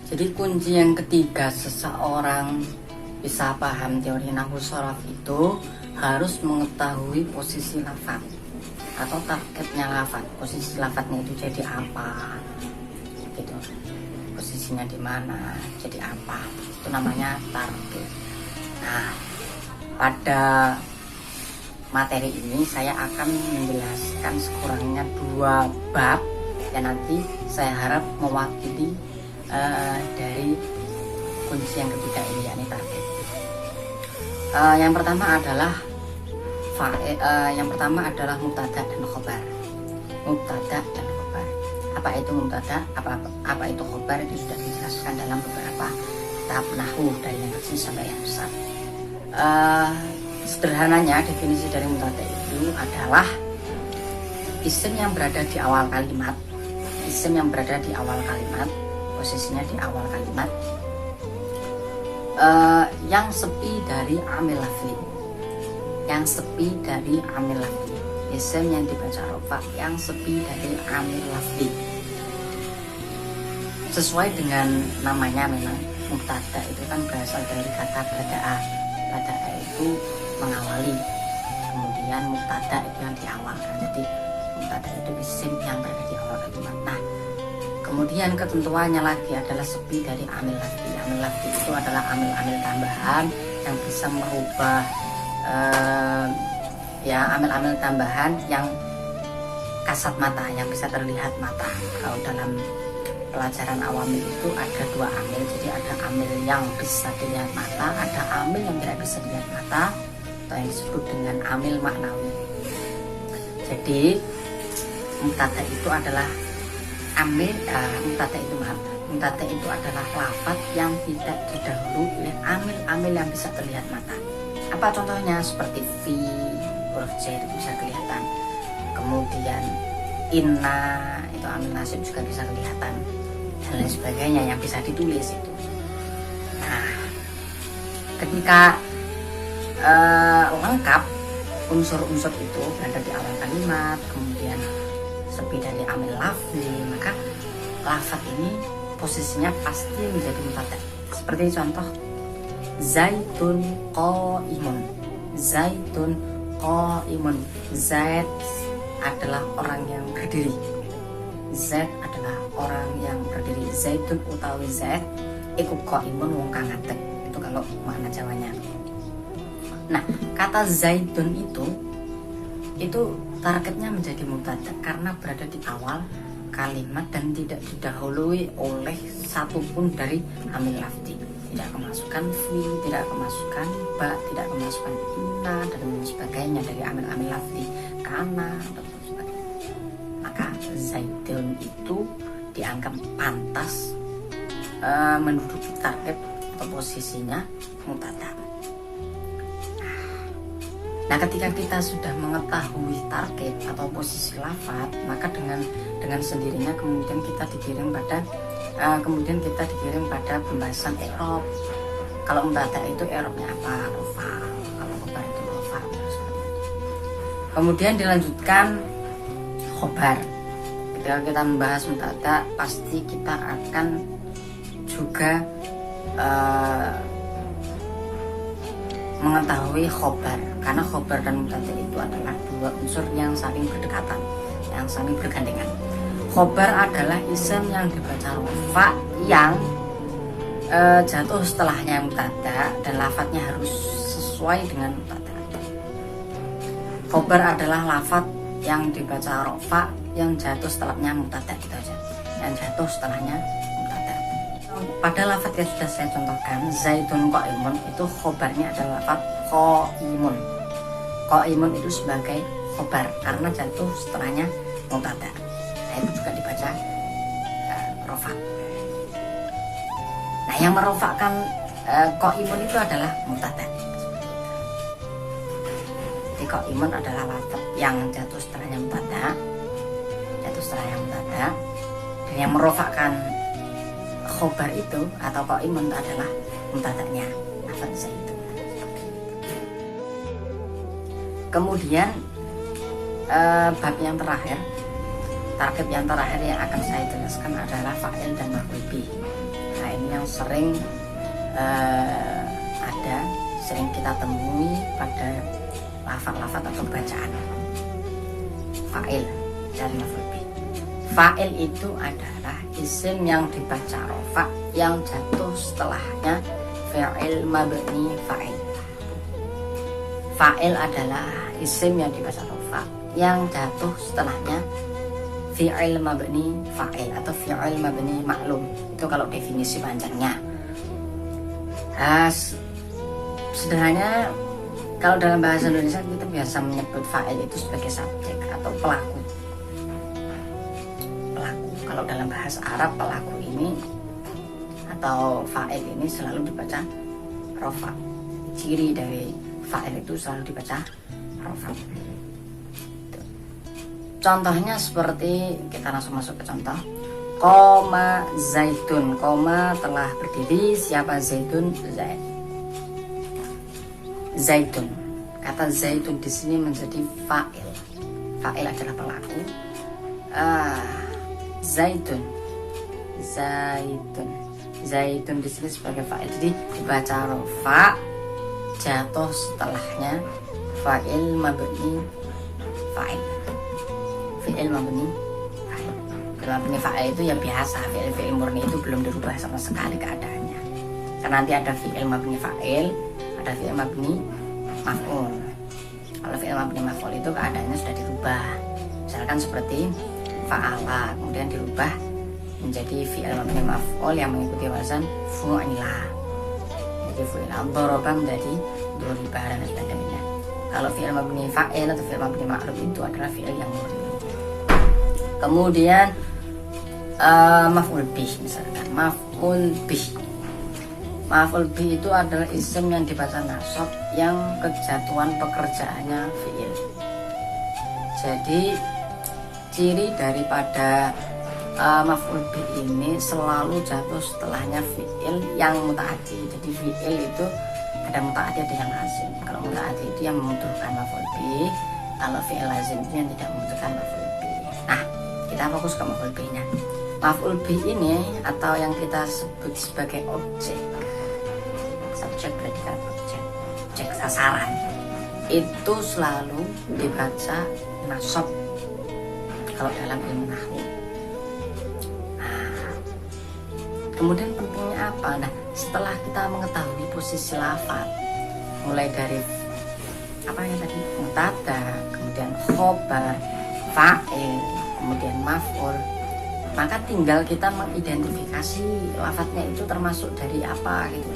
Jadi kunci yang ketiga seseorang bisa paham teori nahwu shorof itu harus mengetahui posisi lafaz atau targetnya lafaz. Posisi lafaznya itu jadi apa, gitu. Posisinya di mana, jadi apa, itu namanya target. Nah, pada materi ini saya akan menjelaskan sekurangnya 2 bab yang nanti saya harap mewakili dari kunci yang ketiga ini, yakni target. Yang pertama adalah mubtada dan khobar. Mubtada dan khobar. Apa itu mubtada? Apa itu khobar? Itu sudah dijelaskan dalam beberapa tahap nahwu dari yang kecil sampai yang besar. Sederhananya definisi dari mubtada itu adalah isim yang berada di awal kalimat. Isim yang berada di awal kalimat, posisinya di awal kalimat, yang sepi dari amil lafzi. Yang sepi dari amil lafzi. Isim yang dibaca rofa yang sepi dari amil lafzi. Sesuai dengan namanya, memang mubtada itu kan berasal dari kata bada'a. Bada'a itu mengawali, kemudian mubtada itu yang diawalkan. Jadi mubtada itu isim yang berada di awal kalimat. Nah, kemudian ketentuannya lagi adalah sepi dari amil lafzi. Amil lafzi itu adalah amil-amil tambahan yang bisa merubah amil-amil tambahan yang kasat mata, yang bisa terlihat mata. Kalau dalam pelajaran awamil itu ada 2 amil, jadi ada amil yang bisa dilihat mata, ada amil yang tidak bisa dilihat mata, atau yang disebut dengan amil maknawi. Jadi mubtada itu adalah mubtada itu adalah lafaz yang tidak didahului oleh amil-amil yang bisa terlihat mata. Apa contohnya? Seperti fi, huruf C itu bisa kelihatan. Kemudian inna itu amil nasib juga bisa kelihatan, dan lain sebagainya yang bisa ditulis itu. Nah, ketika lengkap unsur-unsur itu berada di awal kalimat, kemudian sepi dari amil lafzi, maka lafaz ini posisinya pasti menjadi mubtada. Seperti contoh zaitun qaimun. Zaitun qaimun. Zaid adalah orang yang berdiri. Zaid adalah orang yang berdiri. Zaitun utawi Zaid iku qaimun wong kang ngadeg. Itu kalau makna Jawanya. Nah, kata zaitun itu targetnya menjadi mubtada karena berada di awal kalimat dan tidak didahului oleh satupun dari amil lafzi. Tidak kemasukan fi, tidak kemasukan ba, tidak kemasukan inna, dan lain sebagainya dari amil-amil lafzi, kana, dan sebagainya. Maka zaitun itu dianggap pantas menduduki target atau posisinya mubtada. Nah, ketika kita sudah mengetahui target atau posisi lafaz, maka dengan sendirinya kemudian kita dikirim pada pembahasan i'rab. Kalau mubtada itu i'rabnya apa? Rofa. Kalau khobar itu rofa. Kemudian dilanjutkan khobar. Ketika kita membahas mubtada, pasti kita akan juga mengetahui khobar, karena khobar dan mubtada itu adalah 2 unsur yang saling berdekatan, yang saling bergandengan. Khobar adalah isim yang dibaca rofa yang jatuh setelahnya mubtada dan lafadznya harus sesuai dengan mubtada. Khobar adalah lafadz yang dibaca rofa yang jatuh setelahnya mubtada, gitu aja. Yang jatuh setelahnya mubtada. Pada lafadz yang sudah saya contohkan, zaitun qaimun, itu khobarnya adalah lafadz qaimun. Qaimun itu sebagai khobar karena jatuh setelahnya mubtada. Nah, itu juga dibaca rofa. Nah, yang merofakkan qaimun itu adalah mubtada. Jadi qaimun adalah lafaz yang jatuh setelahnya mubtada, dan yang merofakkan khobar itu atau qaimun adalah mubtadanya lafaz itu. Kemudian bab yang terakhir, target yang terakhir yang akan saya jelaskan adalah fa'il dan maf'ul bih. istilah ini yang sering sering kita temui pada lafaz-lafaz atau bacaan. Fa'il dari maf'ul bih. Fa'il itu adalah isim yang dibaca rofa yang jatuh setelahnya fi'il mabni fa'il. Fa'il adalah isim yang dibaca rofa yang jatuh setelahnya fi'il mabni fa'il atau fi'il mabni maklum. Itu kalau definisi panjangnya. Sederhananya kalau dalam bahasa Indonesia kita biasa menyebut fa'il itu sebagai subjek atau pelaku. Kalau dalam bahasa Arab pelaku ini atau fa'il ini selalu dibaca rofa. Ciri dari fa'il itu selalu dibaca rofa. Contohnya seperti, kita langsung masuk ke contoh. Koma zaitun. Koma telah berdiri. Siapa zaitun? Zaid. Zaitun. Kata zaitun di sini menjadi fa'il. Fa'il adalah pelaku. Zaitun. Zaitun di sini sebagai fa'il. Jadi dibaca rofa, jatuh setelahnya fa'il mabni fa'il. Fi'il mabni fa'il. Fi'il mabni fa'il itu ya biasa. Fi'il murni itu belum dirubah sama sekali keadaannya. Karena nanti ada fi'il mabni fa'il, ada fi'il mabni maf'ul. Kalau fi'il mabni maf'ul itu keadaannya sudah dirubah. Misalkan seperti fa'ala, kemudian dirubah menjadi fi'il mabni maf'ul yang mengikuti wazan fu'ila. Jadi fu'ila, doroba menjadi doriba dan sebagainya. Kalau fi'il mabni fa'il atau fi'il mabni ma'ruf itu adalah fi'il yang murni. Kemudian maf'ul bih, misalkan maf'ul bih. Maf'ul bih itu adalah isim yang dibaca nasab yang kejatuhan pekerjaannya fi'il. Jadi ciri daripada maf'ul bih ini selalu jatuh setelahnya fi'il yang mutaati. Jadi fi'il itu ada mutaati, ada yang lazim. Kalau mutaati itu yang membutuhkan maf'ul bih, kalau fi'il lazim itu yang tidak membutuhkan maf'ul bih. Nah, kita fokus ke maf'ul bih-nya. Maf'ul bih ini atau yang kita sebut sebagai objek, subjek predikat objek sasaran, itu selalu dibaca nasab kalau dalam ilmu nahwu. Nah, kemudian pentingnya apa? Nah, setelah kita mengetahui posisi lafaz, mulai dari apa yang tadi mubtada, kemudian khobar, fa'il, kemudian maf'ul, maka tinggal kita mengidentifikasi lafadznya itu termasuk dari apa gitu.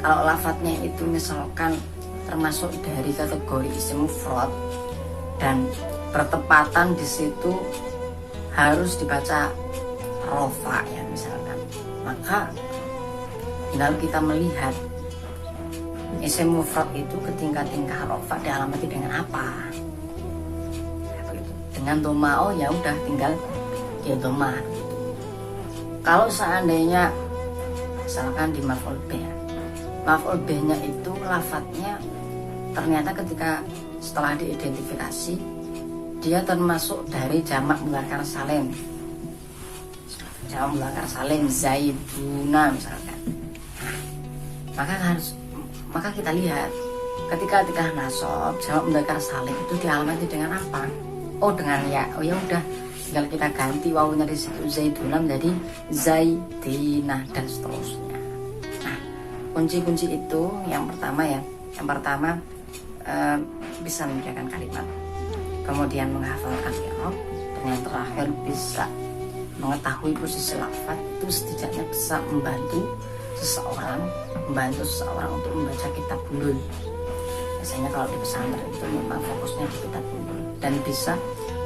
Kalau lafadznya itu misalkan termasuk dari kategori isim mufrad dan bertepatan di situ harus dibaca rofa ya misalkan, maka tinggal kita melihat isim mufrad itu ketika rofa dialamati dengan apa. Ya, begitu. Dengan doma, oh ya udah tinggal dia doma. Gitu. Kalau seandainya misalkan di maf'ul bih, maf'ul bih-nya itu lafadznya ternyata ketika setelah diidentifikasi dia termasuk dari jamak mudzakkar salim. Jamak mudzakkar salim zaiduna misalkan. Maka kita lihat ketika nasab jamak mudzakkar salim itu dialamati dengan apa? Oh dengan ya. Oh ya udah tinggal kita ganti wawunya di situ zaiduna menjadi zaidina dan seterusnya. Nah, kunci-kunci itu yang pertama bisa membedakan kalimat, kemudian menghafalkan i'rab, dan yang terakhir bisa mengetahui posisi lafaz. Itu setidaknya bisa membantu seseorang untuk membaca kitab bulul. Biasanya kalau di pesantren itu memang fokusnya di kitab bulul, dan bisa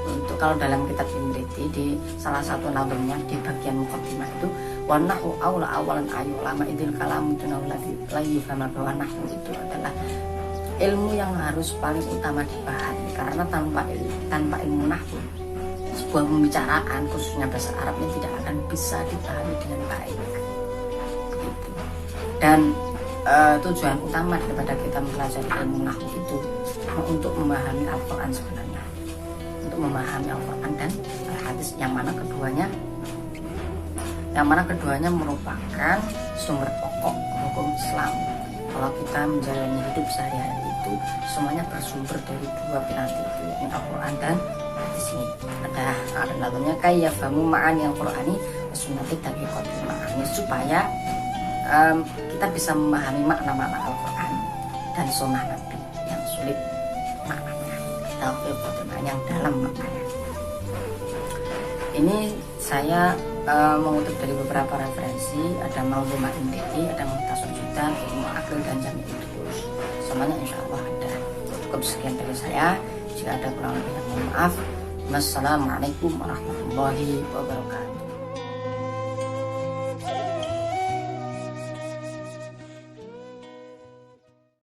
untuk kalau dalam kitab Imriti di salah satu nazmnya di bagian muqaddimah itu wanahu aula awalan ayu lama idil kalam lagi sama bahwa nahwu itu adalah ilmu yang harus paling utama dipahami, karena tanpa ilmu nahwu sebuah pembicaraan khususnya bahasa Arab ini tidak akan bisa dipahami dengan baik. Begitu. Dan tujuan utama daripada kita mempelajari ilmu nahwu itu untuk memahami Al-Quran sebenarnya, untuk memahami Al-Quran dan hadis, yang mana keduanya yang mana keduanya merupakan sumber pokok hukum Islam. Kalau kita menjalani hidup sehari-hari itu semuanya bersumber dari dua piranti itu, yakni Al-Quran dan hadis ini. Ada lagunya kayak kamu ma'ani Al-Qur'ani sunnatik dan ikotul ma'ani, supaya kita bisa memahami makna-makna Al-Quran dan sunnah Nabi yang sulit maknanya, yang dalam maknanya. Ini saya mengutip dari beberapa referensi, ada Manzumah Indiki, ada Mukhtasar Judan, Ilmu Akil dan Jami'ul Durus. Semuanya insya Allah ada. Cukup sekian dari saya. Jika ada kurang lebih, mohon maaf. Wassalamualaikum warahmatullahi wabarakatuh.